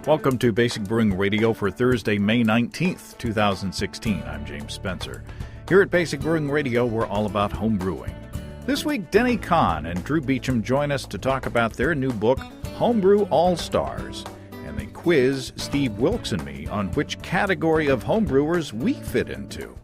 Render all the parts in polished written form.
Welcome to Basic Brewing Radio for Thursday, May 19th, 2016. I'm James Spencer. Here at Basic Brewing Radio, we're all about home brewing. This week, Denny, Conn, and Drew Beechum join us to talk about their new book, Homebrew All Stars, and they quiz Steve Wilkes and me on which category of homebrewers we fit into.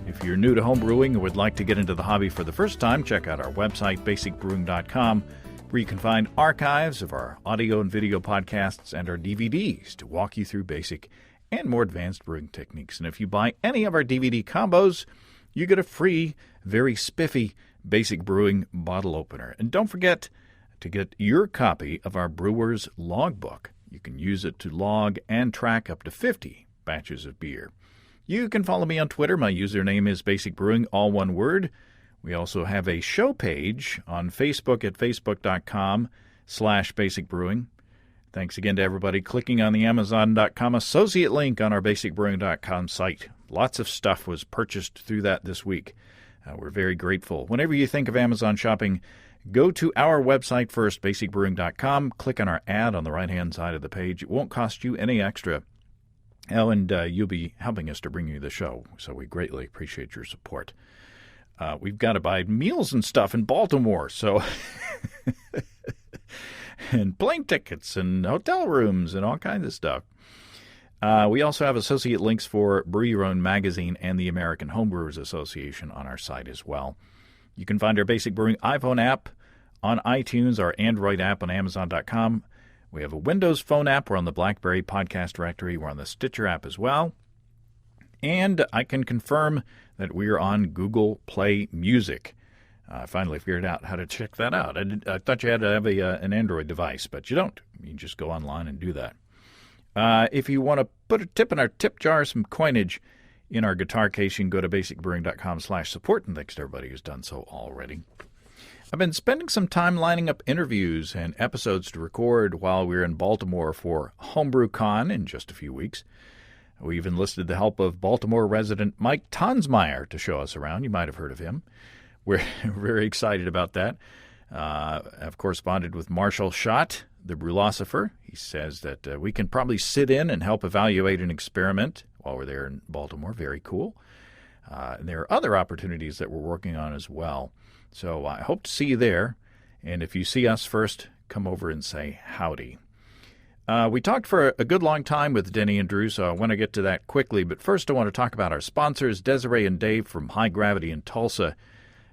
If you're new to homebrewing or would like to get into the hobby for the first time, check out our website, basicbrewing.com, where you can find archives of our audio and video podcasts and our DVDs to walk you through basic and more advanced brewing techniques. And if you buy any of our DVD combos, you get a free, very spiffy Basic Brewing bottle opener. And don't forget to get your copy of our Brewer's Logbook. You can use it to log and track up to 50 batches of beer. You can follow me on Twitter. My username is Basic Brewing, all one word. We also have a show page on Facebook at facebook.com/basicbrewing. Thanks again to everybody clicking on the Amazon.com associate link on our basicbrewing.com site. Lots of stuff was purchased through that this week. We're very grateful. Whenever you think of Amazon shopping, go to our website first, basicbrewing.com. Click on our ad on the right-hand side of the page. It won't cost you any extra. Oh, and you'll be helping us to bring you the show, so we greatly appreciate your support. We've got to buy meals and stuff in Baltimore, so and plane tickets and hotel rooms and all kinds of stuff. We also have associate links for Brew Your Own magazine and the American Homebrewers Association on our site as well. You can find our Basic Brewing iPhone app on iTunes, our Android app on Amazon.com. We have a Windows Phone app. We're on the BlackBerry Podcast Directory. We're on the Stitcher app as well. And I can confirm that we are on Google Play Music. I finally figured out how to check that out. I thought you had to have an Android device, but you don't. You just go online and do that. If you want to put a tip in our tip jar, some coinage in our guitar case, you can go to basicbrewing.com/support, and thanks to everybody who's done so already. I've been spending some time lining up interviews and episodes to record while we're in Baltimore for Homebrew Conn in just a few weeks. We've enlisted the help of Baltimore resident Mike Tonsmeyer to show us around. You might have heard of him. We're very excited about that. I've corresponded with Marshall Schott, the brewlosopher. He says that we can probably sit in and help evaluate an experiment while we're there in Baltimore. Very cool. And there are other opportunities that we're working on as well. So I hope to see you there. And if you see us first, come over and say howdy. We talked for a good long time with Denny and Drew, so I want to get to that quickly. But first I want to talk about our sponsors, Desiree and Dave from High Gravity in Tulsa.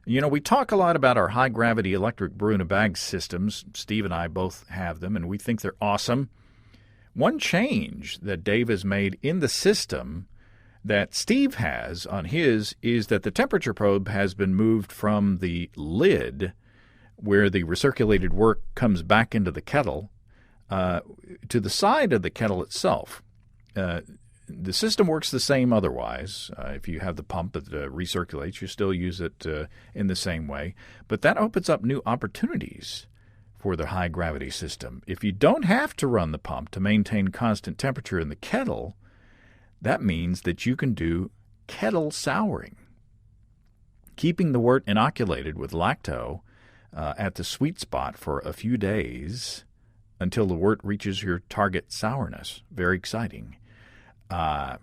You know, we talk a lot about our high-gravity electric brew-in-a-bag systems. Steve and I both have them, and we think they're awesome. One change that Dave has made in the system that Steve has on his is that the temperature probe has been moved from the lid, where the recirculated work comes back into the kettle, to the side of the kettle itself. The system works the same otherwise. If you have the pump that recirculates, you still use it in the same way. But that opens up new opportunities for the high-gravity system. If you don't have to run the pump to maintain constant temperature in the kettle, that means that you can do kettle souring, keeping the wort inoculated with lacto at the sweet spot for a few days until the wort reaches your target sourness. Very exciting. And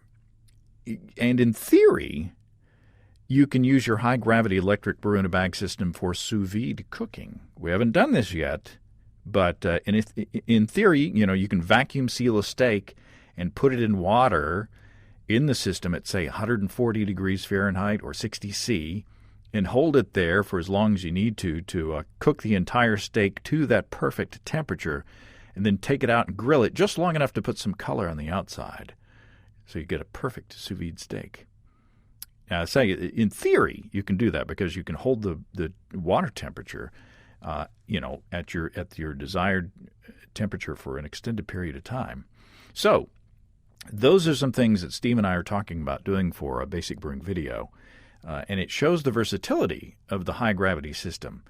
in theory, you can use your high-gravity electric brew-in-a-bag system for sous vide cooking. We haven't done this yet, but in theory, you know, you can vacuum seal a steak and put it in water in the system at, say, 140 degrees Fahrenheit or 60 C, and hold it there for as long as you need to cook the entire steak to that perfect temperature, and then take it out and grill it just long enough to put some color on the outside. So you get a perfect sous vide steak. Say, in theory, you can do that because you can hold the water temperature, at your desired temperature for an extended period of time. So those are some things that Steve and I are talking about doing for a Basic Brewing video, and it shows the versatility of the high-gravity system.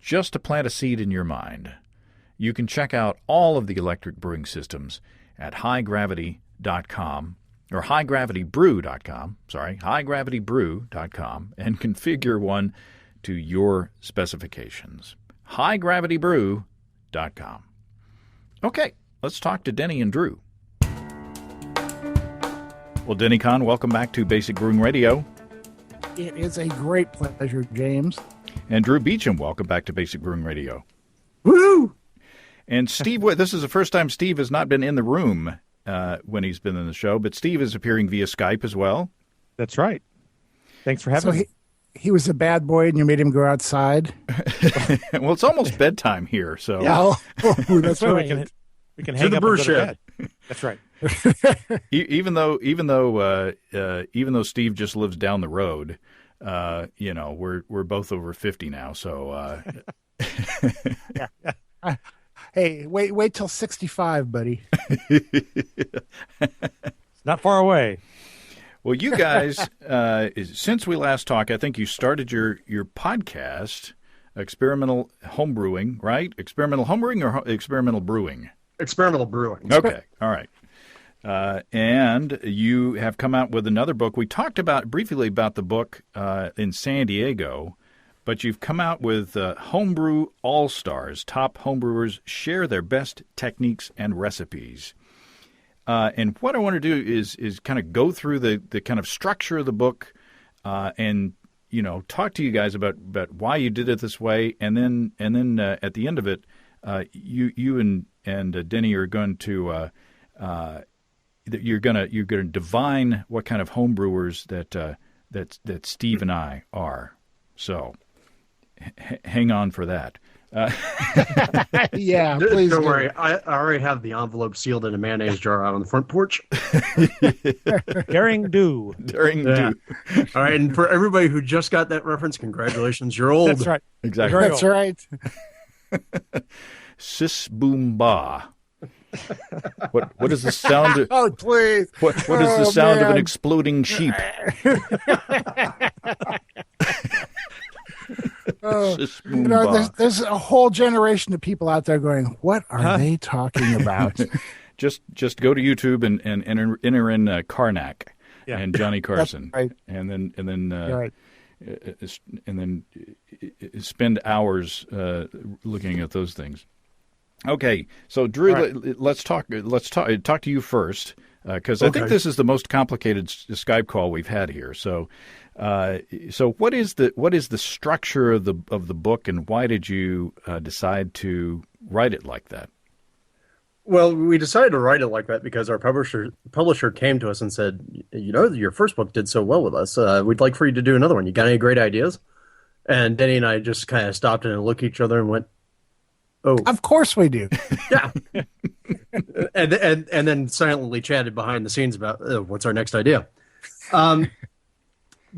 Just to plant a seed in your mind, you can check out all of the electric brewing systems at highgravity.com or highgravitybrew.com, highgravitybrew.com, and configure one to your specifications. highgravitybrew.com. Okay, let's talk to Denny and Drew Well, Denny, Conn, welcome back to Basic Brewing Radio. It is a great pleasure, James. And Drew Beechum, welcome back to Basic Brewing Radio. Woo! And Steve, this is the first time Steve has not been in the room when he's been in the show, but Steve is appearing via Skype as well. That's right. Thanks for having me. He was a bad boy and you made him go outside? Well, it's almost bedtime here, so... Yeah, that's right. We can hang up and go to bed. That's right. Even though Steve just lives down the road, we're both over 50 now. So, hey, wait till 65, buddy. It's not far away. Well, you guys, since we last talked, I think you started your podcast, Experimental Homebrewing, right? Experimental Homebrewing or Experimental Brewing? Experimental Brewing. Okay, all right. And you have come out with another book. We talked briefly about the book in San Diego, but you've come out with Homebrew All Stars. Top homebrewers share their best techniques and recipes. And what I want to do is kind of go through the kind of structure of the book, and talk to you guys about why you did it this way, and then at the end of it, you and Denny are going to you're gonna divine what kind of homebrewers that Steve and I are. So hang on for that. Yeah, please don't worry. I already have the envelope sealed in a mayonnaise jar out on the front porch. Daring do. All right, and for everybody who just got that reference, congratulations, you're old. That's right. Exactly. That's right. Sis boom ba. What is the sound of, oh, please. What is the sound of an exploding sheep? Sis boom ba. There's a whole generation of people out there going, what are they talking about? Just go to YouTube and enter in Karnak and Johnny Carson, right. and then right. And then spend hours looking at those things. Okay, so Drew, right. let's talk to you first, because I think this is the most complicated Skype call we've had here. So what is the structure of the book, and why did you decide to write it like that? Well, we decided to write it like that because our publisher came to us and said, your first book did so well with us. We'd like for you to do another one. You got any great ideas? And Denny and I just kind of stopped and looked at each other and went, oh, of course we do. Yeah. and then silently chatted behind the scenes about what's our next idea. But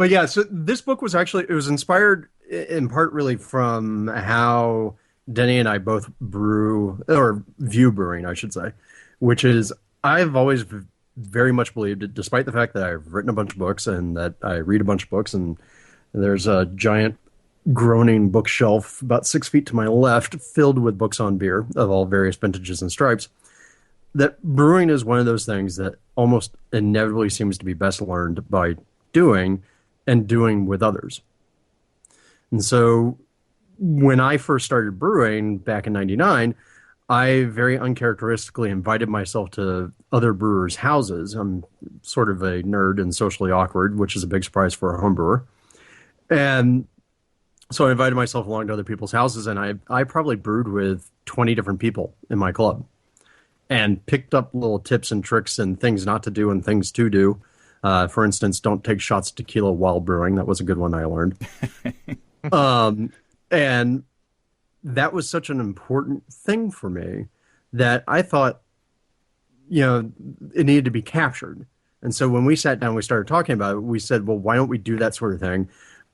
yeah, so this book was inspired in part really from how Denny and I both view brewing, I should say, which is I've always very much believed it, despite the fact that I've written a bunch of books and that I read a bunch of books, and there's a giant groaning bookshelf about 6 feet to my left filled with books on beer of all various vintages and stripes, that brewing is one of those things that almost inevitably seems to be best learned by doing and doing with others. And so when I first started brewing back in 99, I very uncharacteristically invited myself to other brewers' houses. I'm sort of a nerd and socially awkward, which is a big surprise for a home brewer. And so I invited myself along to other people's houses, and I probably brewed with 20 different people in my club and picked up little tips and tricks and things not to do and things to do. For instance, don't take shots of tequila while brewing. That was a good one I learned. And that was such an important thing for me that I thought, it needed to be captured. And so when we sat down, we started talking about it, we said, well, why don't we do that sort of thing?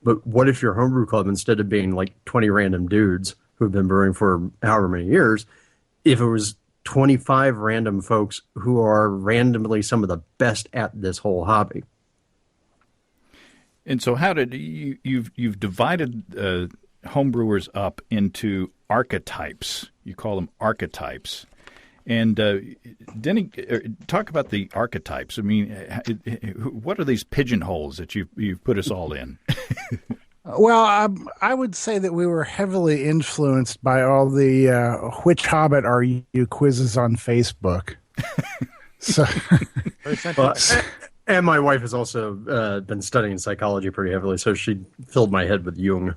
But what if your homebrew club, instead of being like 20 random dudes who've been brewing for however many years, if it was 25 random folks who are randomly some of the best at this whole hobby? And so how did you've divided homebrewers up into archetypes? You call them archetypes. And Denny, talk about the archetypes. I mean, what are these pigeonholes that you've put us all in? Well, I would say that we were heavily influenced by all the "Which Hobbit are you" quizzes on Facebook. So, And my wife has also been studying psychology pretty heavily, so she filled my head with Jung.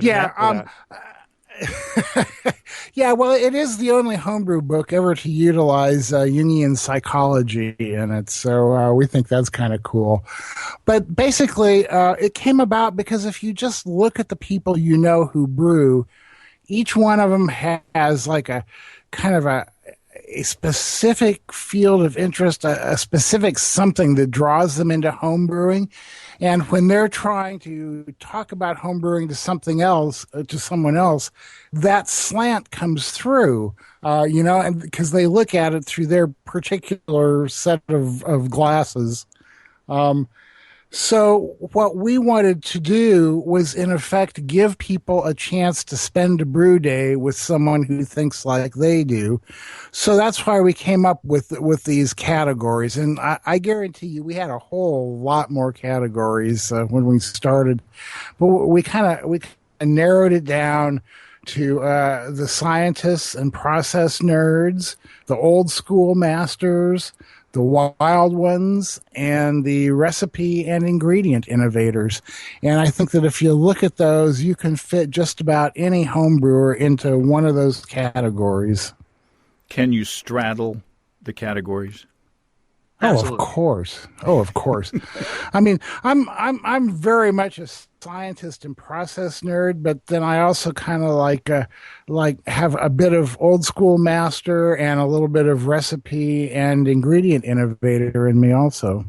Yeah, yeah, well, it is the only homebrew book ever to utilize Jungian psychology in it, so we think that's kind of cool. But basically, it came about because if you just look at the people you know who brew, each one of them has like a kind of a specific field of interest, a specific something that draws them into homebrewing. And when they're trying to talk about homebrewing to something else, to someone else, that slant comes through, and because they look at it through their particular set of glasses. So what we wanted to do was, in effect, give people a chance to spend a brew day with someone who thinks like they do. So that's why we came up with these categories. And I guarantee you we had a whole lot more categories when we started. But we kind of narrowed it down to the scientists and process nerds, the old school masters, the wild ones, and the recipe and ingredient innovators. And I think that if you look at those, you can fit just about any home brewer into one of those categories. Can you straddle the categories? Absolutely. Oh, of course. I mean, I'm very much a scientist and process nerd, but then I also kind of like have a bit of old school master and a little bit of recipe and ingredient innovator in me also.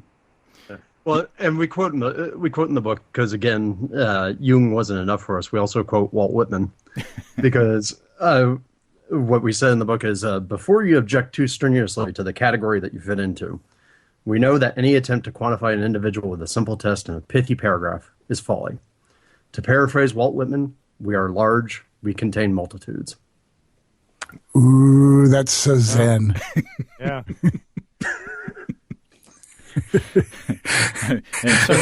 Well, and we quote in the book because again, Jung wasn't enough for us. We also quote Walt Whitman because what we said in the book is before you object too strenuously to the category that you fit into, we know that any attempt to quantify an individual with a simple test and a pithy paragraph is folly. To paraphrase Walt Whitman, we are large, we contain multitudes. Ooh, that's so zen. Yeah. And some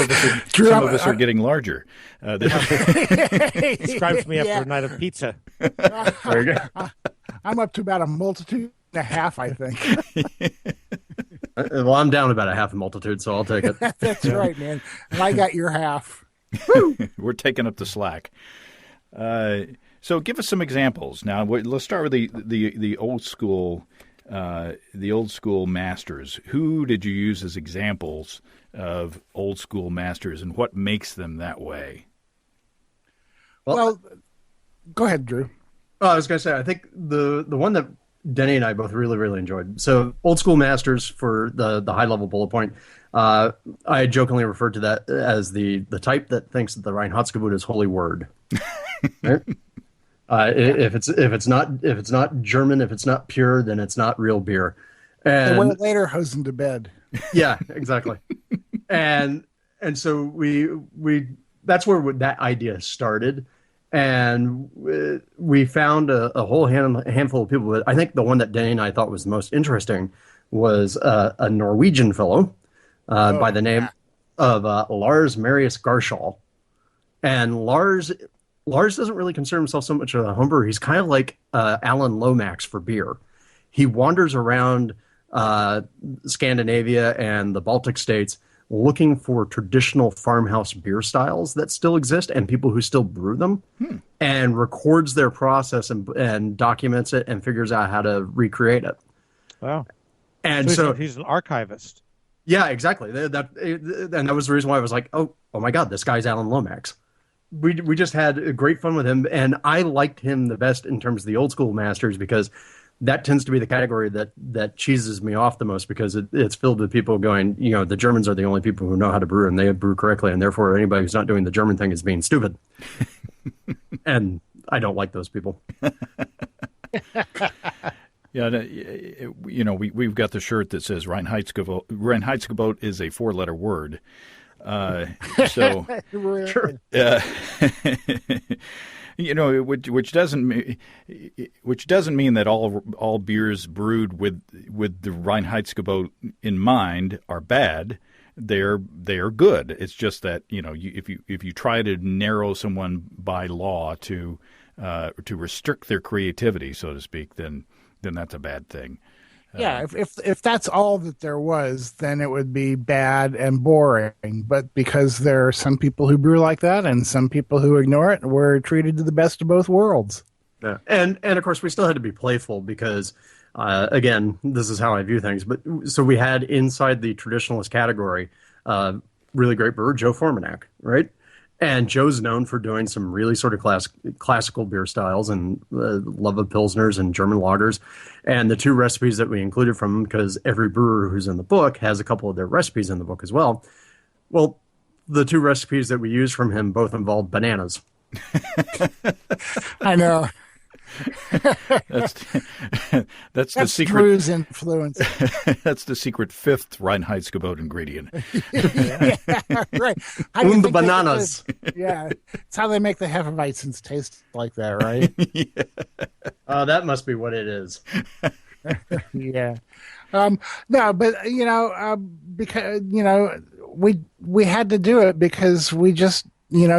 of us are getting larger. Describes me after a night of pizza. There you go. I'm up to about a multitude and a half, I think. Well, I'm down about a half a multitude, so I'll take it. That's right, man. And I got your half. We're taking up the slack. So give us some examples. Now, let's start with the old school. The old school masters. Who did you use as examples of old school masters, and what makes them that way? Well, go ahead, Drew. I was going to say, I think the one that Denny and I both really, really enjoyed. So old school masters for the high level bullet point. I jokingly referred to that as the type that thinks that the Reinheitsgebot is holy word. Right? If it's not German, if it's not pure, then it's not real beer. And wear it later, hose them to bed. Yeah, exactly. and so we that's where that idea started, and we found a whole handful of people. But I think the one that Denny and I thought was the most interesting was a Norwegian fellow by the name of Lars Marius Garshall, and Lars doesn't really consider himself so much a homebrewer. He's kind of like Alan Lomax for beer. He wanders around Scandinavia and the Baltic states looking for traditional farmhouse beer styles that still exist and people who still brew them, and records their process and documents it and figures out how to recreate it. Wow. And so he's an archivist. Yeah, exactly. And that was the reason why I was like, oh my God, this guy's Alan Lomax. We just had great fun with him, and I liked him the best in terms of the old school masters because that tends to be the category that cheeses me off the most because it's filled with people going, the Germans are the only people who know how to brew and they brew correctly, and therefore anybody who's not doing the German thing is being stupid. And I don't like those people. Yeah, we've got the shirt that says Reinheitsgebot is a 4-letter word. So, Sure. which doesn't mean that all beers brewed with the Reinheitsgebot in mind are bad. They are good. It's just that if you try to narrow someone by law to restrict their creativity, so to speak, then that's a bad thing. Yeah, if that's all that there was, then it would be bad and boring. But because there are some people who brew like that and some people who ignore it, we're treated to the best of both worlds. Yeah. And of course, we still had to be playful because, again, this is how I view things. But so we had inside the traditionalist category, really great brewer, Joe Formanak, right? And Joe's known for doing some really sort of classical beer styles and love of Pilsners and German lagers. And the two recipes that we included from him, because every brewer who's in the book has a couple of their recipes in the book as well. Well, the two recipes that we used from him both involved bananas. I know. That's the secret. Drew's influence. That's the secret fifth Reinheitsgebot ingredient. Yeah, right. And the bananas. Yeah, it's how they make the Hefeweizens taste like that, right? Yeah. That must be what it is. Yeah. No, but because we had to do it because we just.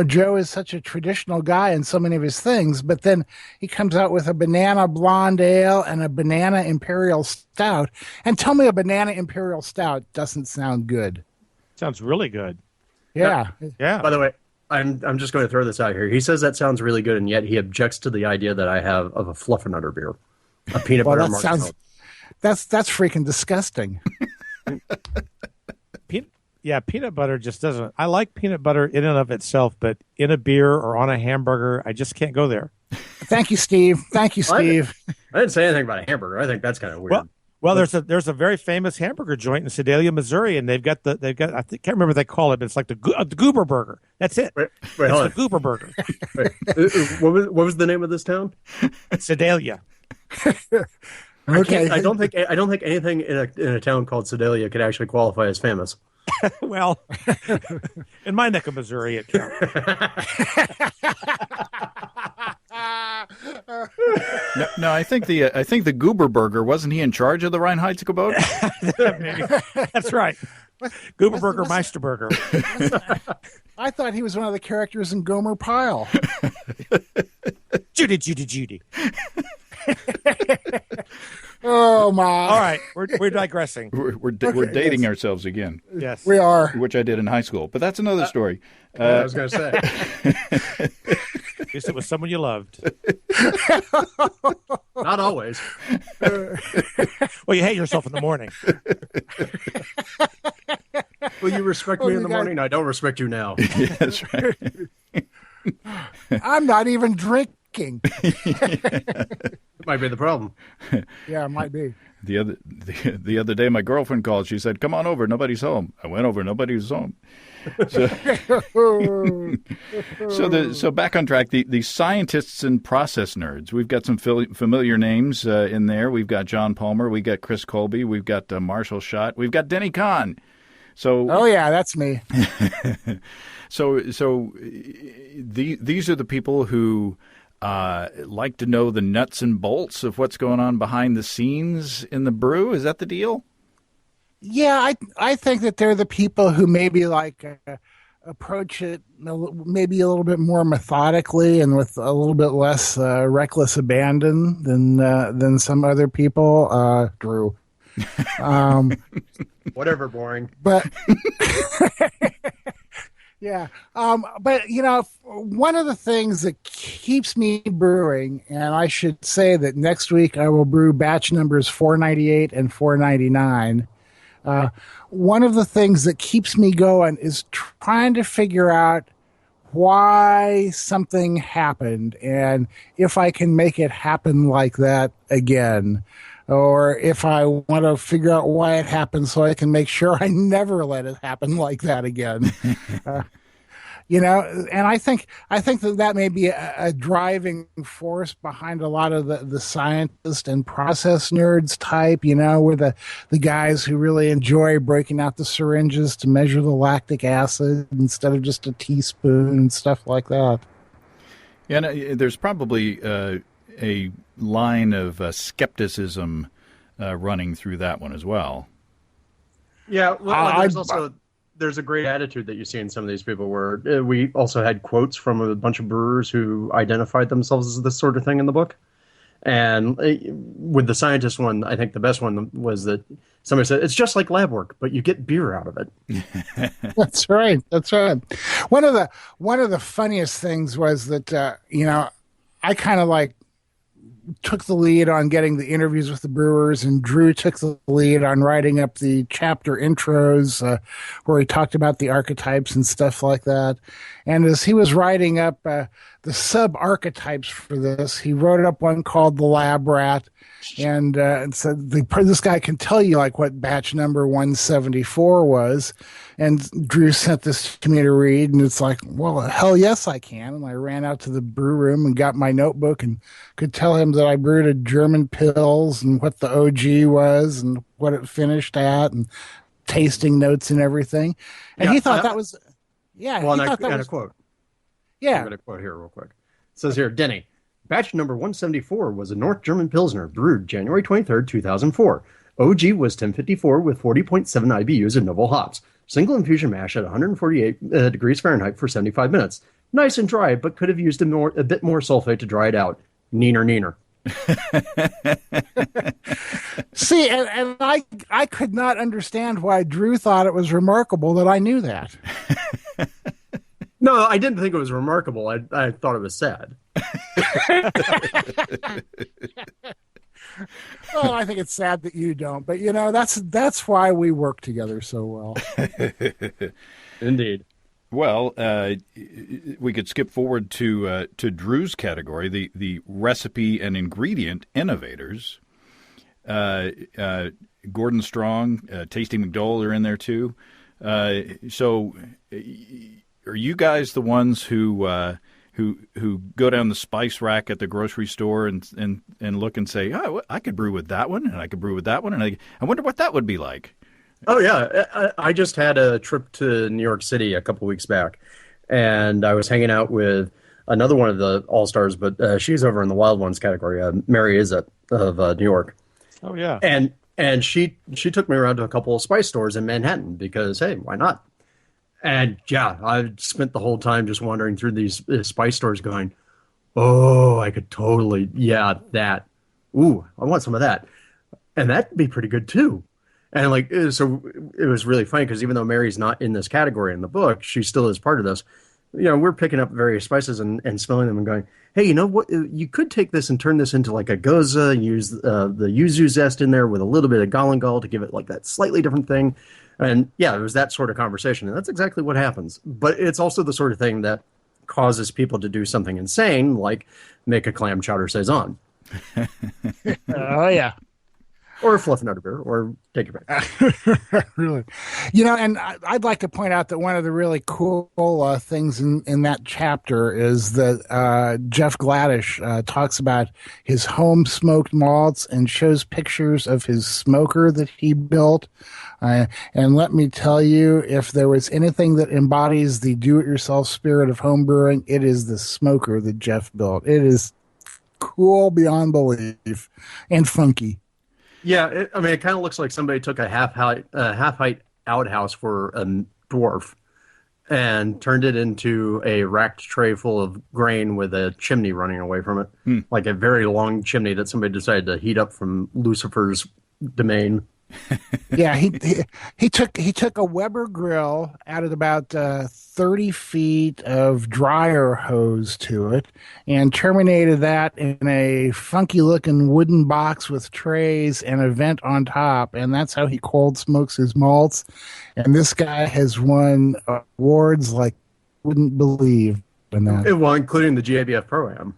Joe is such a traditional guy in so many of his things, but then he comes out with a banana blonde ale and a banana imperial stout. And tell me a banana imperial stout doesn't sound good. Sounds really good. Yeah. Yeah. By the way, I'm just going to throw this out here. He says that sounds really good, and yet he objects to the idea that I have of a Fluffernutter beer, a peanut butter that marshmallow. sounds that's freaking disgusting. Yeah, peanut butter just doesn't. I like peanut butter in and of itself, but in a beer or on a hamburger, I just can't go there. Thank you, Steve. I didn't say anything about a hamburger. I think that's kind of weird. Well, there's a very famous hamburger joint in Sedalia, Missouri, and they've got I can't remember what they call it, but it's like the Goober Burger. That's it. Wait, it's hold the Goober Burger. What was the name of this town? Sedalia. Okay. I don't think anything in a town called Sedalia could actually qualify as famous. Well, in my neck of Missouri, it counts. No, I think the Goober Burger, wasn't he in charge of the Reinheitsgebot? That's right. Goober Burger, Meisterburger. I thought he was one of the characters in Gomer Pyle. Judy. Oh my! All right, we're digressing. We're dating ourselves again. Yes, we are. Which I did in high school, but that's another story. I was going to say. At least it was someone you loved. Not always. Well, you hate yourself in the morning. Well, you respect me in the morning. I don't respect you now. Yeah, that's right. I'm not even drinking. It might be the problem. Yeah, it might be. The other day, my girlfriend called. She said, "Come on over. Nobody's home." I went over. Nobody was home. So back on track. The scientists and process nerds. We've got some familiar names in there. We've got John Palmer. We've got Chris Colby. We've got Marshall Schott. We've got Denny Conn. Oh yeah, that's me. So these are the people who like to know the nuts and bolts of what's going on behind the scenes in the brew. Is that the deal? Yeah, I think that they're the people who maybe approach it maybe a little bit more methodically and with a little bit less reckless abandon than some other people. Drew. Whatever, boring. But yeah, but one of the things that keeps me brewing, and I should say that next week I will brew batch numbers 498 and 499. One of the things that keeps me going is trying to figure out why something happened and if I can make it happen like that again. Or if I want to figure out why it happened so I can make sure I never let it happen like that again. And I think that may be a driving force behind a lot of the scientist and process nerds type, where the guys who really enjoy breaking out the syringes to measure the lactic acid instead of just a teaspoon and stuff like that. Yeah, there's probably a line of skepticism running through that one as well. Yeah, well, there's a great attitude that you see in some of these people where we also had quotes from a bunch of brewers who identified themselves as this sort of thing in the book. And with the scientist one, I think the best one was that somebody said it's just like lab work, but you get beer out of it. That's right. That's right. One of the funniest things was that I kind of like took the lead on getting the interviews with the brewers, and Drew took the lead on writing up the chapter intros where he talked about the archetypes and stuff like that. And as he was writing up the sub-archetypes for this, he wrote up one called the Lab Rat, and said this guy can tell you like what batch number 174 was. And Drew sent this to me to read, and it's like, well, hell yes, I can. And I ran out to the brew room and got my notebook and could tell him that I brewed a German Pils and what the OG was and what it finished at and tasting notes and everything. And he thought that was, Well, and a quote. Yeah. I'm going to quote here real quick. It says here, Denny, batch number 174 was a North German Pilsner brewed January 23rd, 2004. OG was 1054 with 40.7 IBUs of noble hops. Single infusion mash at 148 degrees Fahrenheit for 75 minutes. Nice and dry, but could have used a bit more sulfate to dry it out. Neener. See, and I could not understand why Drew thought it was remarkable that I knew that. No, I didn't think it was remarkable. I thought it was sad. Well, I think it's sad that you don't, but that's why we work together so well. Indeed. Well, we could skip forward to Drew's category, the recipe and ingredient innovators. Gordon Strong, Tasty McDowell are in there too. So, are you guys the ones who go down the spice rack at the grocery store and look and say, oh, I could brew with that one, and I could brew with that one, and I wonder what that would be like? Oh, yeah. I just had a trip to New York City a couple weeks back, and I was hanging out with another one of the All Stars, but she's over in the Wild Ones category, Mary Izzet of New York. Oh, yeah. And she took me around to a couple of spice stores in Manhattan because, hey, why not? And, yeah, I spent the whole time just wandering through these spice stores going, oh, I could totally, that. Ooh, I want some of that. And that'd be pretty good, too. And so it was really funny because even though Mary's not in this category in the book, she still is part of this. We're picking up various spices and smelling them and going, hey, you know what? You could take this and turn this into like a goza and use the yuzu zest in there with a little bit of galangal to give it like that slightly different thing. And yeah, it was that sort of conversation. And that's exactly what happens. But it's also the sort of thing that causes people to do something insane, like make a clam chowder saison. Oh, yeah. Or fluff another beer, or take your pick. Really. And I'd like to point out that one of the really cool things in that chapter is that Jeff Gladish talks about his home smoked malts and shows pictures of his smoker that he built. And let me tell you, if there was anything that embodies the do-it-yourself spirit of home brewing, it is the smoker that Jeff built. It is cool beyond belief and funky. Yeah, it kind of looks like somebody took a half height outhouse for a dwarf and turned it into a racked tray full of grain with a chimney running away from it, like a very long chimney that somebody decided to heat up from Lucifer's domain. Yeah, he took a Weber grill, added about 30 feet of dryer hose to it, and terminated that in a funky looking wooden box with trays and a vent on top, and that's how he cold smokes his malts. And this guy has won awards like you wouldn't believe in that. Well, including the GABF Pro-Am.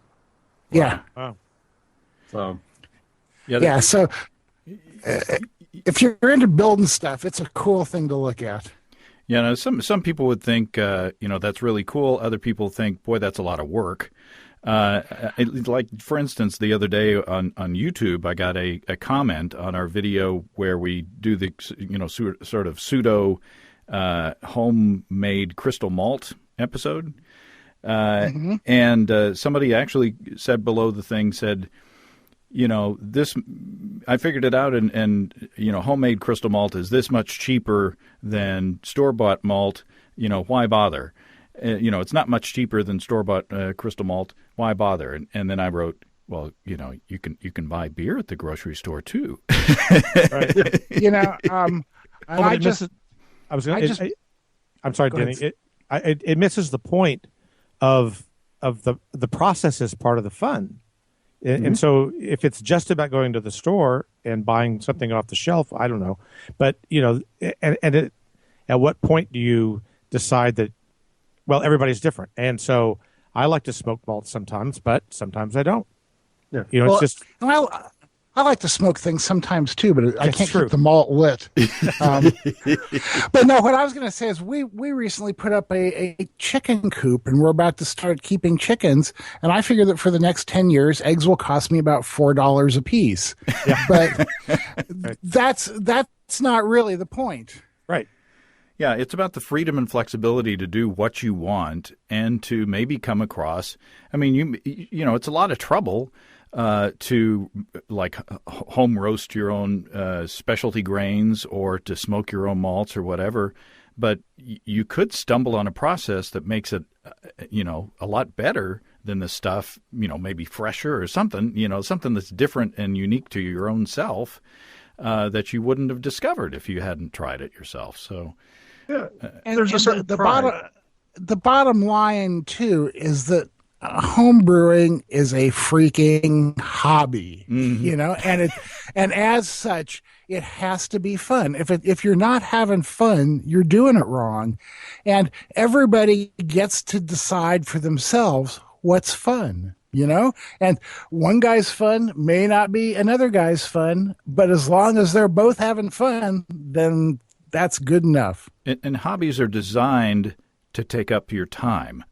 Yeah. Wow. So. Yeah. So. If you're into building stuff, it's a cool thing to look at. Yeah, some people would think, that's really cool. Other people think, boy, that's a lot of work. Like, for instance, the other day on YouTube, I got a comment on our video where we do the, sort of pseudo homemade crystal malt episode. And somebody actually said below the thing, said, this, I figured it out, and homemade crystal malt is this much cheaper than store-bought malt. Why bother? It's not much cheaper than store-bought crystal malt. Why bother? And then I wrote, Well, you can buy beer at the grocery store too. Right. And I just, I'm sorry, Denny. It misses the point of the process is part of the fun. And so if it's just about going to the store and buying something off the shelf, I don't know. But, at what point do you decide that, well, everybody's different. And so I like to smoke malt sometimes, but sometimes I don't. Yeah. It's just... Well, I like to smoke things sometimes too, but I can't true. keep the malt lit. But no, what I was going to say is we recently put up a chicken coop, and we're about to start keeping chickens. And I figure that for the next 10 years, eggs will cost me about $4 a piece. Yeah. But that's not really the point. Right. Yeah, it's about the freedom and flexibility to do what you want and to maybe come across. I mean, it's a lot of trouble to like home roast your own specialty grains or to smoke your own malts or whatever. But you could stumble on a process that makes it, a lot better than the stuff, maybe fresher or something, something that's different and unique to your own self that you wouldn't have discovered if you hadn't tried it yourself. So. Yeah, and there's a certain the bottom line too is that home brewing is a freaking hobby, and as such, it has to be fun. If you're not having fun, you're doing it wrong, and everybody gets to decide for themselves what's fun. And one guy's fun may not be another guy's fun, but as long as they're both having fun, then that's good enough. And hobbies are designed to take up your time.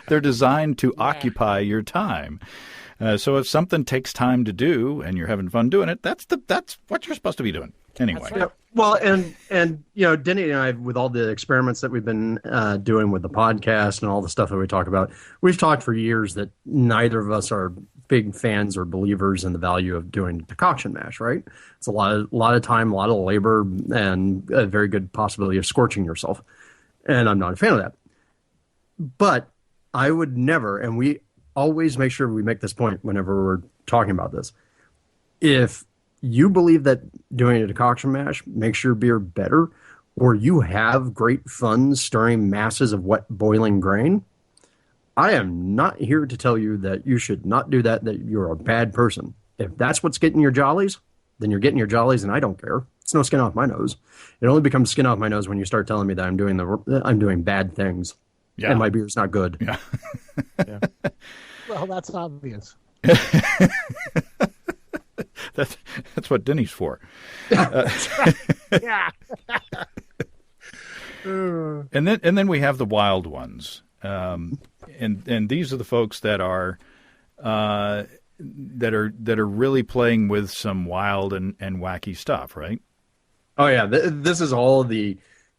They're designed to occupy your time. So if something takes time to do and you're having fun doing it, that's what you're supposed to be doing anyway. Right. Well, and Denny and I, with all the experiments that we've been doing with the podcast and all the stuff that we talk about, we've talked for years that neither of us are big fans or believers in the value of doing decoction mash, right? It's a lot of time, a lot of labor, and a very good possibility of scorching yourself. And I'm not a fan of that. But I would never, and we always make sure we make this point whenever we're talking about this. If you believe that doing a decoction mash makes your beer better, or you have great fun stirring masses of wet boiling grain, I am not here to tell you that you should not do that you're a bad person. If that's what's getting your jollies, then you're getting your jollies, and I don't care. It's no skin off my nose. It only becomes skin off my nose when you start telling me that I'm doing bad things, and my beer's not good. Yeah. Yeah. Well, that's obvious. That's what Denny's for. Yeah. And then we have the wild ones. And these are the folks that are really playing with some wild and wacky stuff, right? Oh yeah, this is all the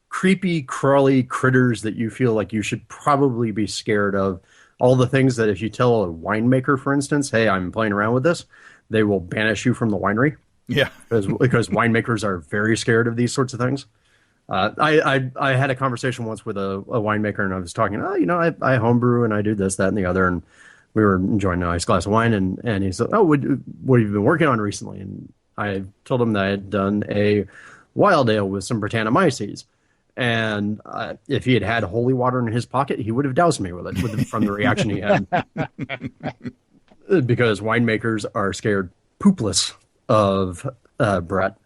creepy, crawly critters that you feel like you should probably be scared of. All the things that if you tell a winemaker, for instance, hey, I'm playing around with this, they will banish you from the winery. Yeah, because winemakers are very scared of these sorts of things. I had a conversation once with a winemaker, and I was talking, I homebrew and I do this, that, and the other, and we were enjoying a nice glass of wine, and he said, oh, what have you been working on recently? And I told him that I had done a wild ale with some Brettanomyces, and if he had had holy water in his pocket, he would have doused me with it from the reaction he had. Because winemakers are scared poopless of Brett.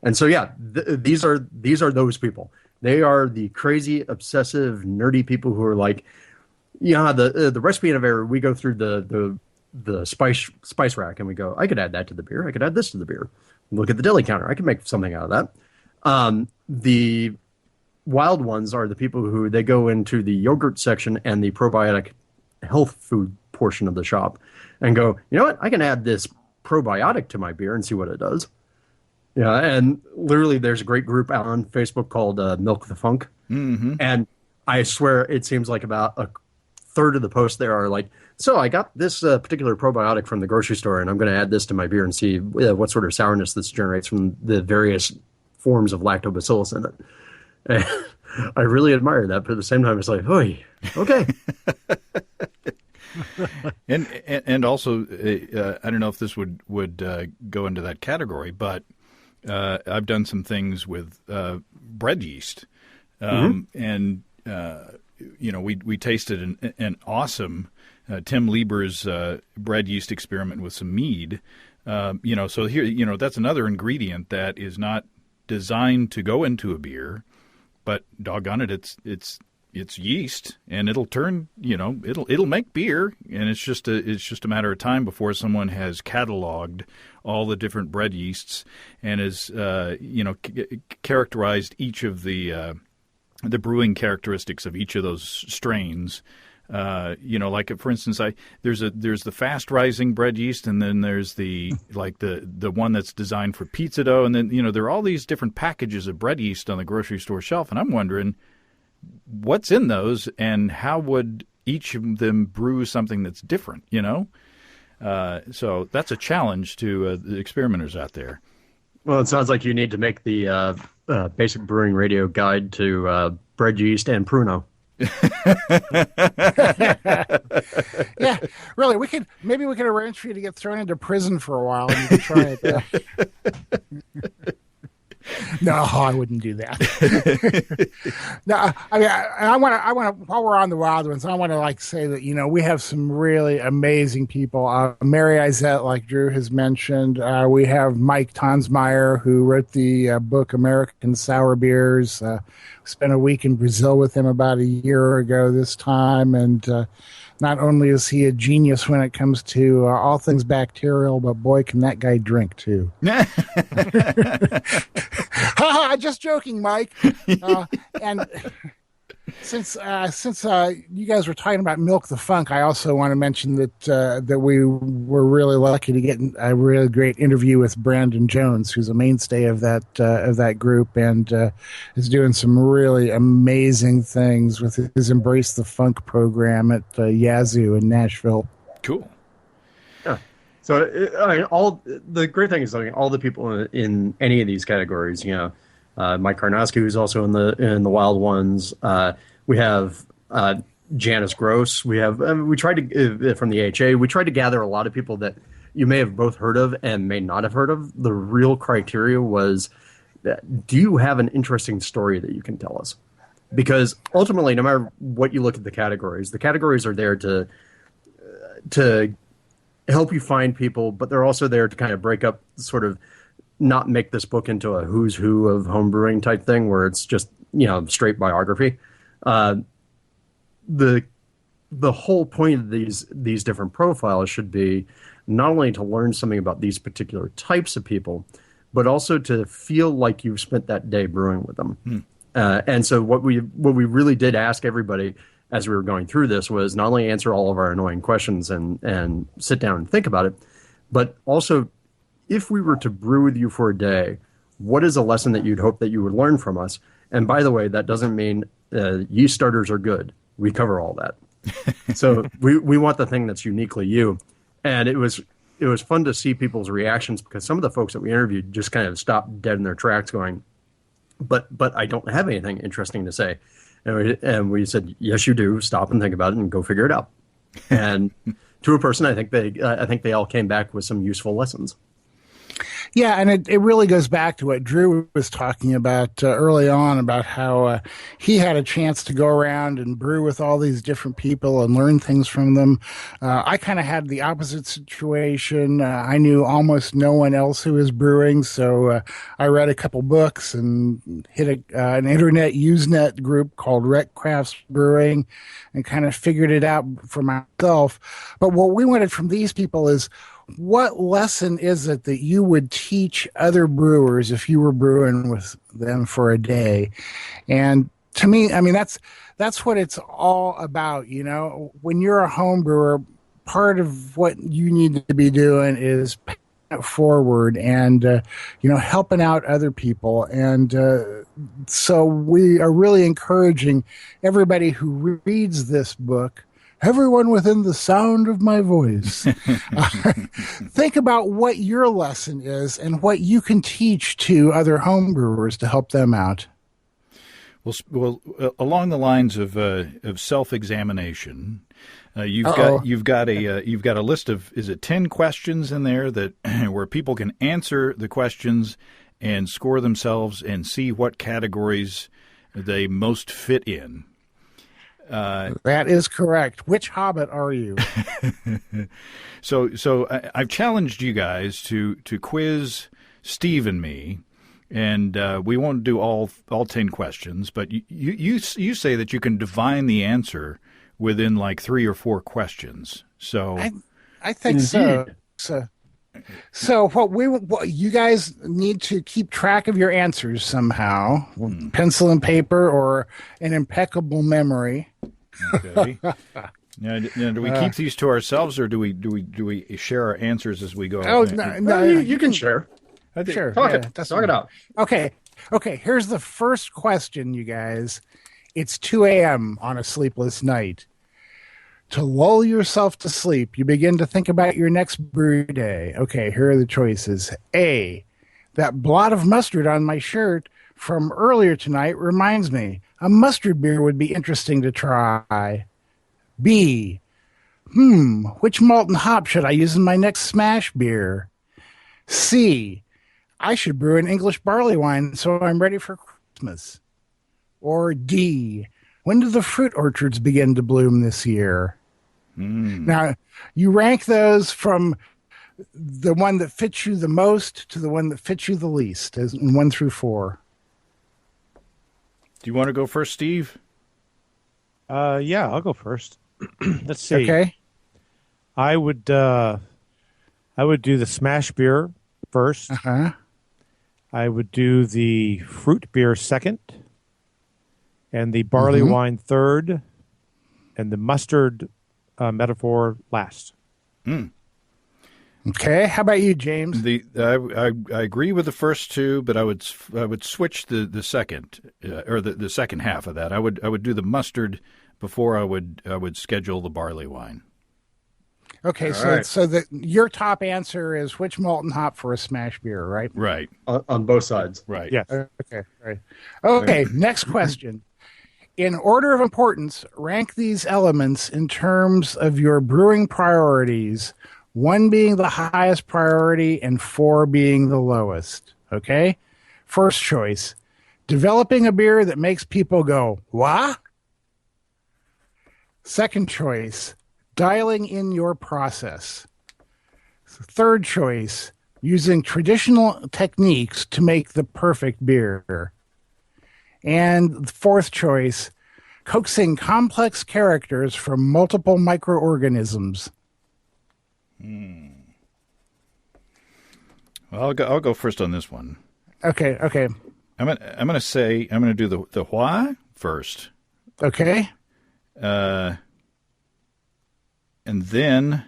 And so, yeah, these are those people. They are the crazy, obsessive, nerdy people who are like, the recipe innovator. We go through the spice rack and we go, I could add that to the beer. I could add this to the beer. Look at the deli counter. I could make something out of that. The wild ones are the people who they go into the yogurt section and the probiotic health food portion of the shop and go, you know what? I can add this probiotic to my beer and see what it does. Yeah, and literally there's a great group out on Facebook called Milk the Funk. Mm-hmm. And I swear it seems like about a third of the posts there are like, so I got this particular probiotic from the grocery store, and I'm going to add this to my beer and see what sort of sourness this generates from the various forms of lactobacillus in it. And I really admire that, but at the same time, it's like, oy, okay. and also, I don't know if this would go into that category, but I've done some things with bread yeast, and we tasted an awesome Tim Lieber's bread yeast experiment with some mead. So here, that's another ingredient that is not designed to go into a beer, but doggone it, it's yeast, and it'll turn, it'll make beer, and it's just a matter of time before someone has cataloged all the different bread yeasts and has characterized each of the brewing characteristics of each of those strains. Like for instance, there's the fast rising bread yeast, and then there's the one that's designed for pizza dough, and then there are all these different packages of bread yeast on the grocery store shelf, and I'm wondering what's in those and how would each of them brew something that's different, So that's a challenge to the experimenters out there. Well, it sounds like you need to make the basic brewing radio guide to bread yeast and Pruno. Yeah, really, we could arrange for you to get thrown into prison for a while and you can try it. No, I wouldn't do that. No, I mean, I want to. While we're on the wild ones, I want to say that we have some really amazing people. Mary Izette, like Drew has mentioned. We have Mike Tonsmeyer, who wrote the book American Sour Beers. Spent a week in Brazil with him about a year ago this time, and not only is he a genius when it comes to all things bacterial, but boy, can that guy drink too. Just joking, Mike. And since you guys were talking about Milk the Funk, I also want to mention that we were really lucky to get a really great interview with Brandon Jones, who's a mainstay of that group, and is doing some really amazing things with his Embrace the Funk program at Yazoo in Nashville. Cool. Yeah. So all the great thing is all the people in any of these categories, Mike Karnowski, who's also in the Wild Ones. We have Janice Gross. We tried to from the AHA. We tried to gather a lot of people that you may have both heard of and may not have heard of. The real criteria was, do you have an interesting story that you can tell us? Because ultimately, no matter what you look at the categories are there to help you find people, but they're also there to kind of break up, sort of not make this book into a who's who of homebrewing type thing where it's just straight biography. The whole point of these different profiles should be not only to learn something about these particular types of people, but also to feel like you've spent that day brewing with them. And so what we really did ask everybody as we were going through this was not only answer all of our annoying questions and sit down and think about it, but also, if we were to brew with you for a day, what is a lesson that you'd hope that you would learn from us? And by the way, that doesn't mean yeast starters are good. We cover all that. So we want the thing that's uniquely you. And it was fun to see people's reactions, because some of the folks that we interviewed just kind of stopped dead in their tracks going, but I don't have anything interesting to say. And we said, yes, you do. Stop and think about it and go figure it out. And to a person, I think they all came back with some useful lessons. Yeah, and it really goes back to what Drew was talking about early on, about how he had a chance to go around and brew with all these different people and learn things from them. I kind of had the opposite situation. I knew almost no one else who was brewing, so I read a couple books and hit an internet Usenet group called Rec Crafts Brewing and kind of figured it out for myself. But what we wanted from these people is, what lesson is it that you would teach other brewers if you were brewing with them for a day? And to me, I mean, that's what it's all about. When you're a home brewer, part of what you need to be doing is paying it forward and, helping out other people. And so we are really encouraging everybody who reads this book, everyone within the sound of my voice, think about what your lesson is and what you can teach to other homebrewers to help them out. Along the lines of self-examination, you've got a list of, is it 10 questions in there that where people can answer the questions and score themselves and see what categories they most fit in. That is correct. Which hobbit are you? So I've challenged you guys to quiz Steve and me, and we won't do all 10 questions, but you say that you can divine the answer within like 3 or 4 questions. So I think so. So what you guys need to keep track of your answers somehow, pencil and paper or an impeccable memory. Okay. Now, do we keep these to ourselves, or do we share our answers as we go? Oh no, you can share. Sure. Talk it out. Okay. Here's the first question, you guys. It's 2 a.m. on a sleepless night. To lull yourself to sleep, you begin to think about your next brew day. Okay, here are the choices. A, that blot of mustard on my shirt from earlier tonight reminds me a mustard beer would be interesting to try. B, which malt and hop should I use in my next smash beer? C, I should brew an English barley wine so I'm ready for Christmas. Or D, when do the fruit orchards begin to bloom this year? Now, you rank those from the one that fits you the most to the one that fits you the least, as in 1 through 4. Do you want to go first, Steve? Yeah, I'll go first. Let's see. Okay. I would do the smash beer first. Uh-huh. I would do the fruit beer second, and the barley wine third, and the mustard metaphor last. Okay. How about you, James? I agree with the first two, but I would switch the second or the second half of that. I would do the mustard before I would schedule the barley wine. Okay, All so your top answer is which malt and hop for a smash beer, right? Right. On both sides. Right. Yes. Okay, right. Okay, next question. In order of importance, rank these elements in terms of your brewing priorities, 1 being the highest priority and 4 being the lowest. Okay? First choice, developing a beer that makes people go, "What?" Second choice, dialing in your process. Third choice, using traditional techniques to make the perfect beer. And fourth choice, coaxing complex characters from multiple microorganisms. Well, I'll go first on this one. Okay. I'm gonna do the why first. Okay. And then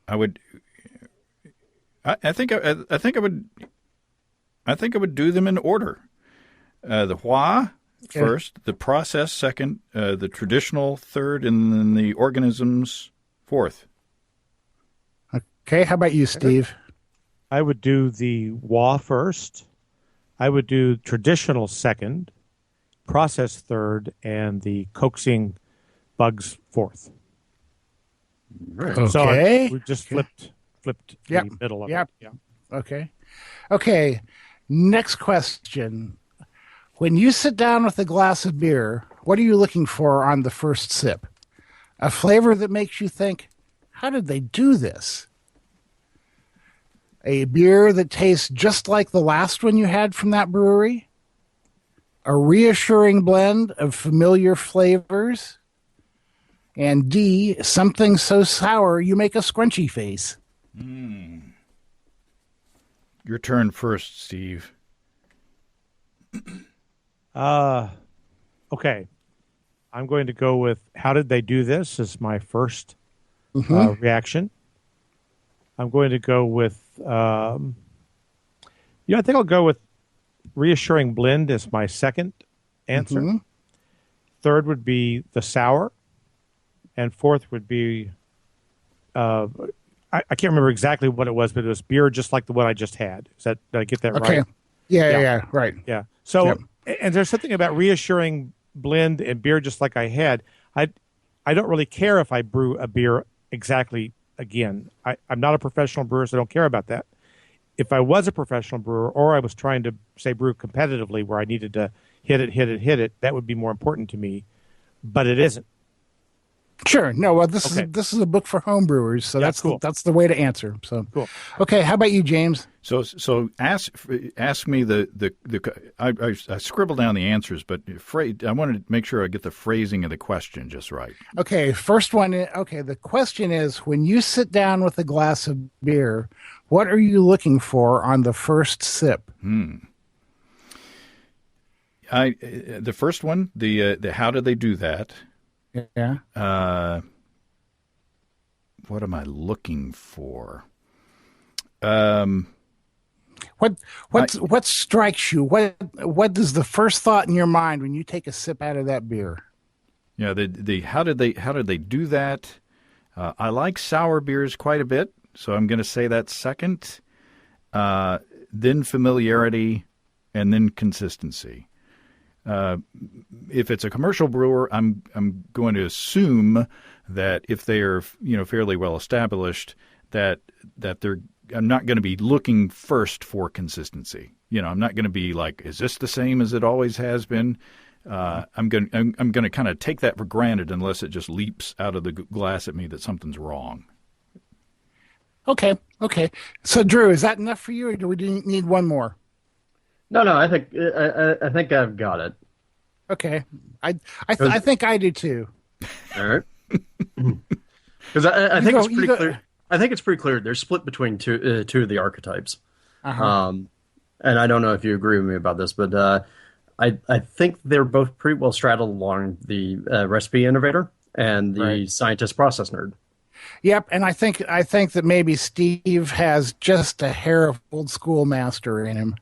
I would. I think I would do them in order. The why first, the process second, the traditional third, and then the organisms fourth. Okay. How about you, Steve? I would do the wah first. I would do traditional second, process third, and the coaxing bugs fourth. Right. Okay. So we just flipped Yep. the middle of Yep. it. Yeah. Okay. Next question. When you sit down with a glass of beer, what are you looking for on the first sip? A flavor that makes you think, how did they do this? A beer that tastes just like the last one you had from that brewery? A reassuring blend of familiar flavors? And D, something so sour you make a scrunchy face. Your turn first, Steve. Okay. I'm going to go with how did they do this as my first reaction. I'm going to go with, I think I'll go with reassuring blend as my second answer. Third would be the sour. And fourth would be, I can't remember exactly what it was, but it was beer just like the one I just had. Did I get that right? Yeah, right. Yeah. So And there's something about reassuring blend and beer, just like I had. I don't really care if I brew a beer exactly again. I'm not a professional brewer, so I don't care about that. If I was a professional brewer, or I was trying to, say, brew competitively where I needed to hit it, that would be more important to me. But it isn't. Sure. No, well, this is a book for homebrewers, so Yeah, that's cool. that's the way to answer. So Cool. Okay, how about you, James? So ask me I scribbled down the answers, but I wanted to make sure I get the phrasing of the question just right. Okay, first one. Okay, the question is: when you sit down with a glass of beer, what are you looking for on the first sip? The first one, the how do they do that? Yeah. What am I looking for? What strikes you? What is the first thought in your mind when you take a sip out of that beer? Yeah, the how did they do that? I like sour beers quite a bit, so I'm going to say that second. Then familiarity, and then consistency. If it's a commercial brewer, I'm going to assume that if they are fairly well established, that I'm not going to be looking first for consistency. I'm not going to be like, is this the same as it always has been? I'm going to kind of take that for granted unless it just leaps out of the glass at me that something's wrong. Okay. So, Drew, is that enough for you, or do we need one more? No, I think I've got it. Okay, I think I do too. All right, because I think it's pretty clear. I think it's pretty clear they're split between two of the archetypes. And I don't know if you agree with me about this, but I think they're both pretty well straddled along the recipe innovator and the scientist process nerd. Yep, and I think that maybe Steve has just a hair of old school master in him.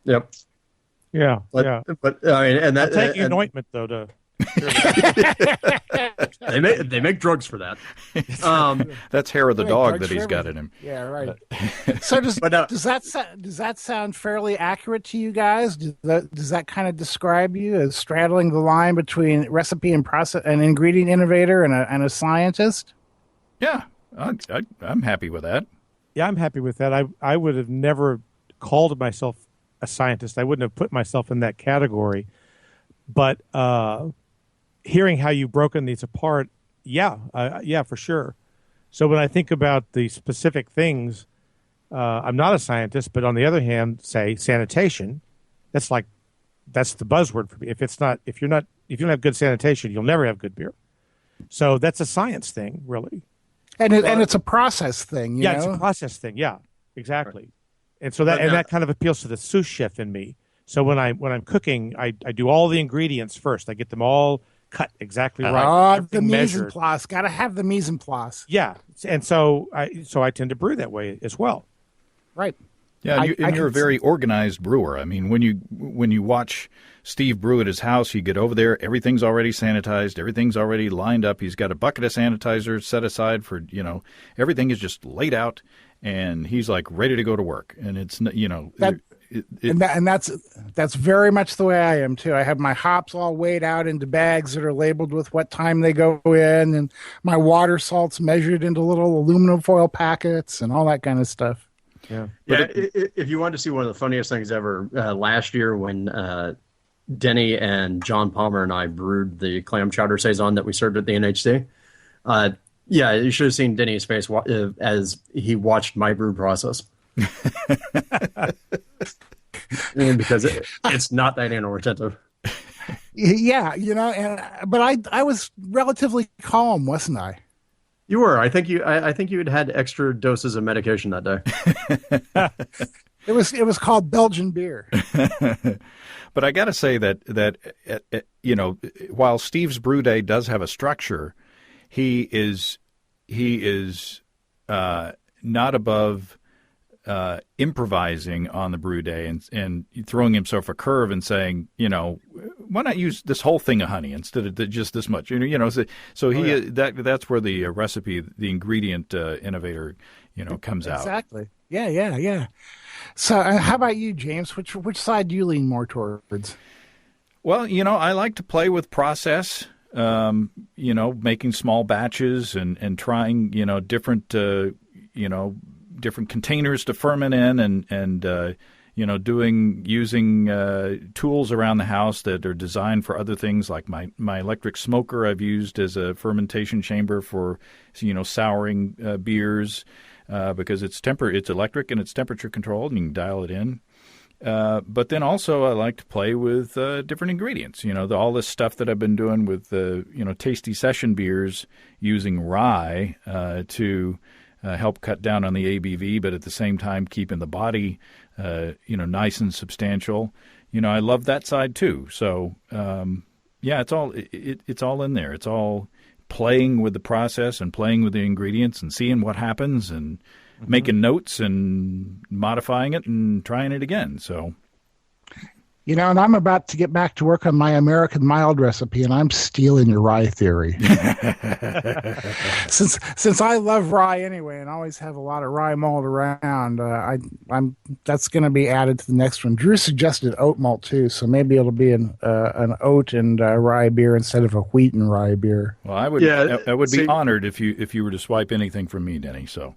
Yep. Yeah. But I mean, and that taking anointment though to. they make drugs for that. That's hair of the dog that he's got in him. Yeah, right. So does that sound fairly accurate to you guys? Does that kind of describe you as straddling the line between recipe and process, an ingredient innovator and a scientist? Yeah, I'm happy with that. Yeah, I'm happy with that. I would have never called myself a scientist. I wouldn't have put myself in that category. But hearing how you've broken these apart, yeah, for sure. So when I think about the specific things, I'm not a scientist, but on the other hand, say sanitation, that's the buzzword for me. If you don't have good sanitation, you'll never have good beer. So that's a science thing, really. And it's a process thing, you know? It's a process thing. Yeah, exactly. Right. And so that kind of appeals to the sous chef in me. So when I'm cooking, I do all the ingredients first. I get them all cut exactly right. The mise en place. Got to have the mise en place. Yeah, and so I tend to brew that way as well. Right. Yeah, you're a very organized brewer. I mean, when you watch Steve brew at his house, you get over there, everything's already sanitized, everything's already lined up. He's got a bucket of sanitizer set aside for, everything is just laid out, and he's like ready to go to work. And it's, and that's very much the way I am too. I have my hops all weighed out into bags that are labeled with what time they go in, and my water salts measured into little aluminum foil packets and all that kind of stuff. Yeah. If you wanted to see one of the funniest things ever, last year when Denny and John Palmer and I brewed the clam chowder saison that we served at the NHC, you should have seen Denny's face as he watched my brew process. Because it's not that anal retentive. Yeah, but I was relatively calm, wasn't I? You were. I think you had extra doses of medication that day. It was called Belgian beer. But I got to say that while Steve's Brew Day does have a structure, he is not above improvising on the brew day and throwing himself a curve and saying, why not use this whole thing of honey instead of just this much? That's where the recipe, the ingredient innovator, comes out. Exactly. Yeah. So how about you, James? Which side do you lean more towards? Well, I like to play with process, making small batches and trying, different, different containers to ferment in and using tools around the house that are designed for other things, like my electric smoker I've used as a fermentation chamber for, souring beers because it's electric and it's temperature controlled and you can dial it in. But then also I like to play with different ingredients. All this stuff that I've been doing with tasty session beers using rye to help cut down on the ABV, but at the same time keeping the body nice and substantial. I love that side too. So it's all in there. It's all playing with the process and playing with the ingredients and seeing what happens and making notes and modifying it and trying it again. So, and I'm about to get back to work on my American mild recipe, and I'm stealing your rye theory. Since I love rye anyway, and always have a lot of rye malt around, that's going to be added to the next one. Drew suggested oat malt too, so maybe it'll be an oat and rye beer instead of a wheat and rye beer. Well, I would be honored if you were to swipe anything from me, Denny. So.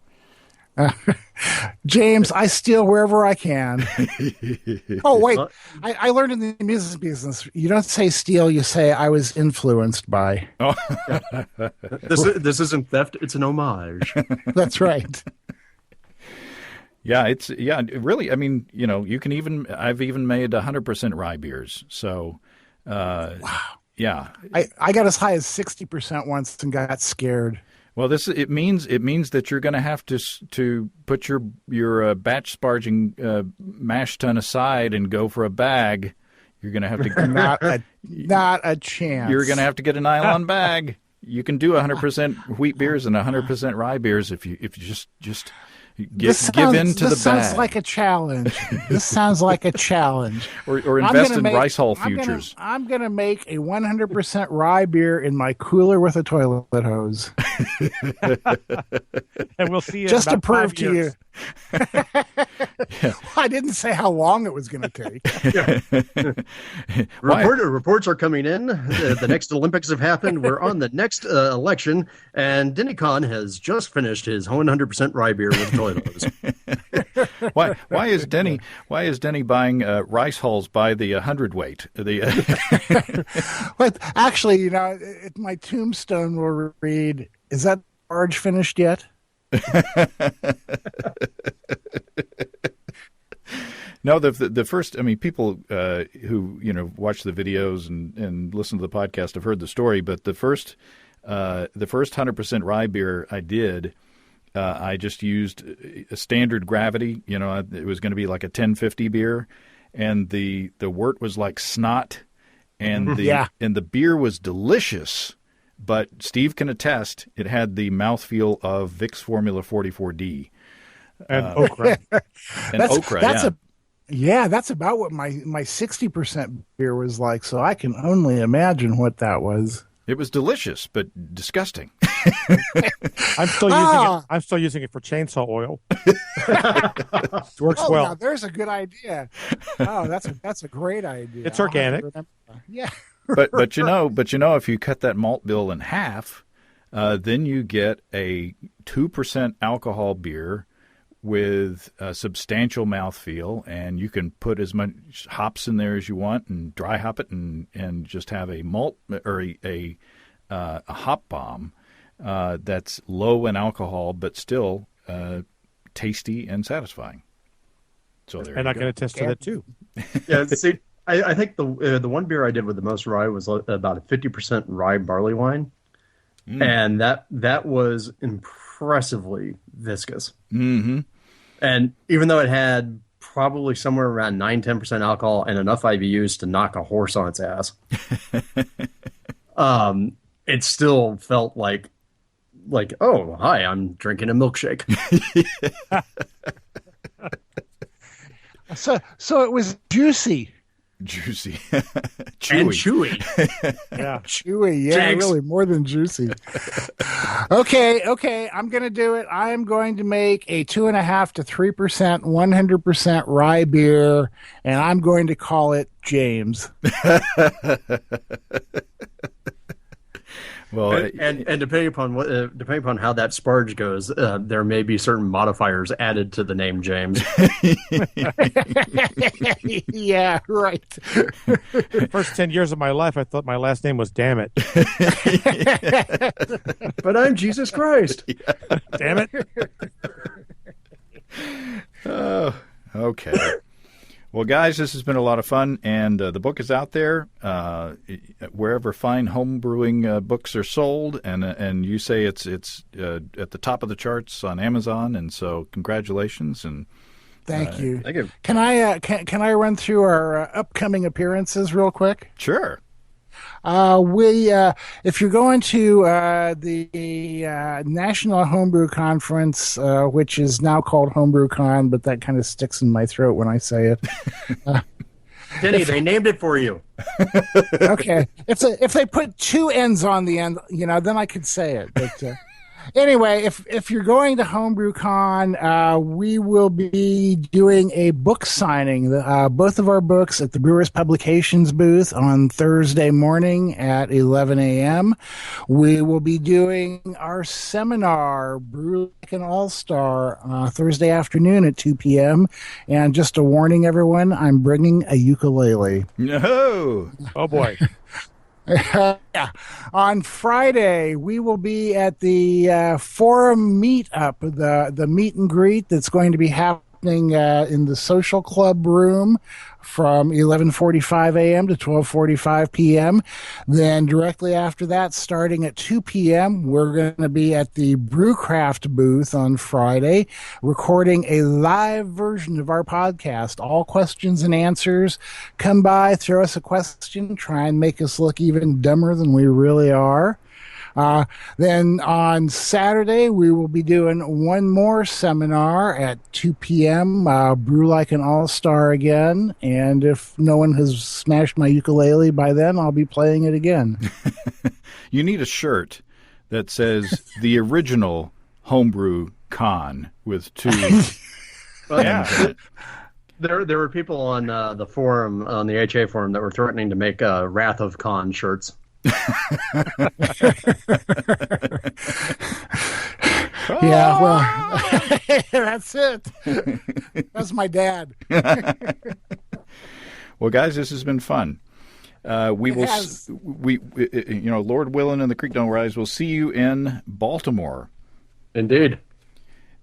James, I steal wherever I can. Oh, wait. I learned in the music business, you don't say steal, you say I was influenced by. Oh. This isn't theft, it's an homage. That's right. Yeah, really, I mean, I've even made 100% rye beers. So, wow. Yeah. I got as high as 60% once and got scared. Well, it means that you're going to have to put your batch sparging mash tun aside and go for a bag. You're going to have to not a chance. You're going to have to get a nylon bag. You can do 100% wheat beers and 100% rye beers if you just give in to the bag. This sounds like a challenge. This sounds like a challenge. Or invest in rice hull futures. I'm going to make a 100% rye beer in my cooler with a toilet hose. And we'll see you just in to about prove 5 to years. you. I didn't say how long it was going to take. Reports are coming in. The next Olympics have happened. We're on the next election, and Denny Conn has just finished his 100% rye beer with a toilet hose. Why is Denny buying rice hulls by the 100-weight? Well, actually, my tombstone will read, "Is that barge finished yet?" No, the first, people who watch the videos and listen to the podcast have heard the story, but the first 100% rye beer I did, I just used a standard gravity. It was going to be like a 1050 beer, and the wort was like snot, and the beer was delicious. But Steve can attest, it had the mouthfeel of Vicks Formula 44D. And okra. That's about what my 60% beer was like, so I can only imagine what that was. It was delicious, but disgusting. I'm still using it for chainsaw oil. It works well. Now there's a good idea. Oh, that's a great idea. It's organic. Yeah. but if you cut that malt bill in half, then you get a 2% alcohol beer with a substantial mouthfeel, and you can put as much hops in there as you want and dry hop it and just have a malt or a hop bomb that's low in alcohol but still tasty and satisfying. So there. And I can attest to that too. Yeah, see, I think the one beer I did with the most rye was about a 50% rye barley wine, and that was impressively viscous. Mm-hmm. And even though it had probably somewhere around 9-10% alcohol and enough IBUs to knock a horse on its ass, it still felt like, oh, hi, I'm drinking a milkshake. So it was juicy. Juicy. And chewy. Yeah. Chewy, yeah, Thanks. really more than juicy. Okay, I'm going to do it. I am going to make a 2.5 to 3%, 100% rye beer, and I'm going to call it James. Well, And depending upon how that sparge goes, there may be certain modifiers added to the name James. Yeah, right. The first 10 years of my life, I thought my last name was Damn It. But I'm Jesus Christ. Damn it. oh, okay. Well, guys, this has been a lot of fun, and the book is out there wherever fine home brewing books are sold, and you say it's at the top of the charts on Amazon, and so congratulations and Thank you. Thank you. Can I can I run through our upcoming appearances real quick? sure. If you're going to the National Homebrew Conference, which is now called Homebrew Conn, but that kind of sticks in my throat when I say it. Denny, they named it for you. Okay, if they put two N's on the end, then I could say it. But anyway, if you're going to Homebrew Conn, we will be doing a book signing. Both of our books at the Brewers Publications booth on Thursday morning at 11 a.m. We will be doing our seminar, Brew Like an All Star, Thursday afternoon at 2 p.m. And just a warning, everyone, I'm bringing a ukulele. No. Oh, boy. Yeah. On Friday, we will be at the forum meetup, the meet and greet that's going to be happening in the social club room from 11:45 a.m. to 12:45 p.m. Then directly after that, starting at 2 p.m., we're going to be at the Brewcraft booth on Friday, recording a live version of our podcast. All questions and answers. Come by, throw us a question, try and make us look even dumber than we really are. Then on Saturday, we will be doing one more seminar at 2 p.m., Brew Like an All-Star again. And if no one has smashed my ukulele by then, I'll be playing it again. You need a shirt that says the original Homebrew Conn with two Well, N's in it. There were people on the forum, on the HA forum, that were threatening to make Wrath of Conn shirts. Yeah, well, that's it. That's my dad. Well, guys, this has been fun. We will, has. Lord willing and the creek don't rise. We'll see you in Baltimore. Indeed.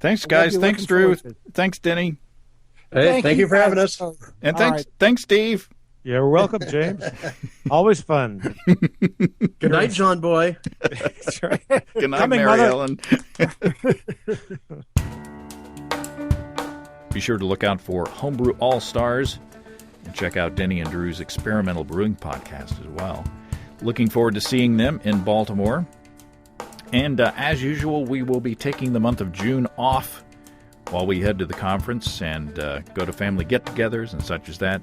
Thanks, guys. be Thanks, looking Drew. forward to it. Thanks, Denny. Hey, thank you for having us. guys. And All thanks, right. thanks, Steve. You're welcome, James. Always fun. Good night, John Boy. That's right. Good night, Coming, Mary Mother. Ellen. Be sure to look out for Homebrew All Stars and check out Denny and Drew's experimental brewing podcast as well. Looking forward to seeing them in Baltimore. And as usual, we will be taking the month of June off while we head to the conference and go to family get-togethers and such as that.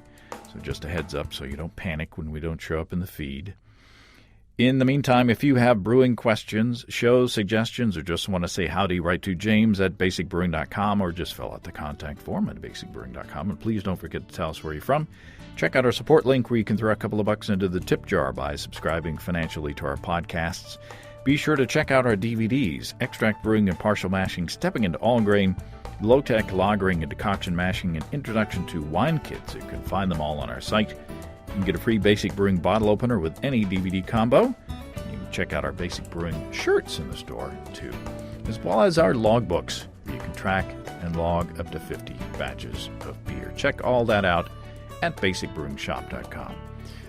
So just a heads up so you don't panic when we don't show up in the feed. In the meantime, if you have brewing questions, shows, suggestions, or just want to say howdy, write to james@basicbrewing.com or just fill out the contact form at basicbrewing.com. And please don't forget to tell us where you're from. Check out our support link where you can throw a couple of bucks into the tip jar by subscribing financially to our podcasts. Be sure to check out our DVDs, Extract Brewing and Partial Mashing, Stepping into All Grain, Low-Tech Lagering and Decoction Mashing, and Introduction to Wine Kits. You can find them all on our site. You can get a free Basic Brewing bottle opener with any DVD combo. You can check out our Basic Brewing shirts in the store, too, as well as our logbooks, where you can track and log up to 50 batches of beer. Check all that out at basicbrewingshop.com.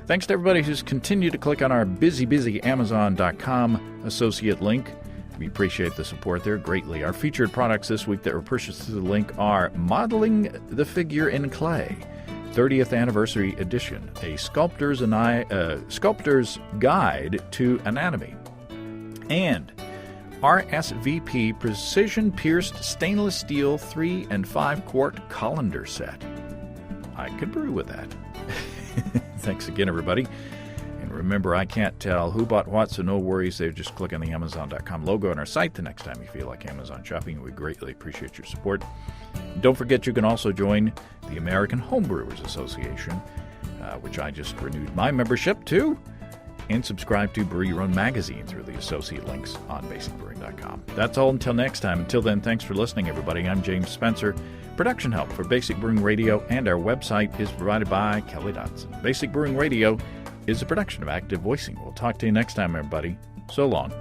Thanks to everybody who's continued to click on our busy Amazon.com associate link. We appreciate the support there greatly. Our featured products this week that were purchased through the link are Modeling the Figure in Clay, 30th Anniversary Edition, a sculptor's guide to anatomy, and RSVP Precision Pierced Stainless Steel 3 and 5 quart colander set. I could brew with that. Thanks again, everybody. And remember, I can't tell who bought what, so no worries. They just click on the Amazon.com logo on our site the next time you feel like Amazon shopping. We greatly appreciate your support. Don't forget, you can also join the American Homebrewers Association, which I just renewed my membership to, and subscribe to Brew Your Own magazine through the associate links on basicbrewing.com. That's all until next time. Until then, thanks for listening, everybody. I'm James Spencer. Production help for Basic Brewing Radio and our website is provided by Kelly Dotson. Basic Brewing Radio is a production of Active Voicing. We'll talk to you next time, everybody. So long.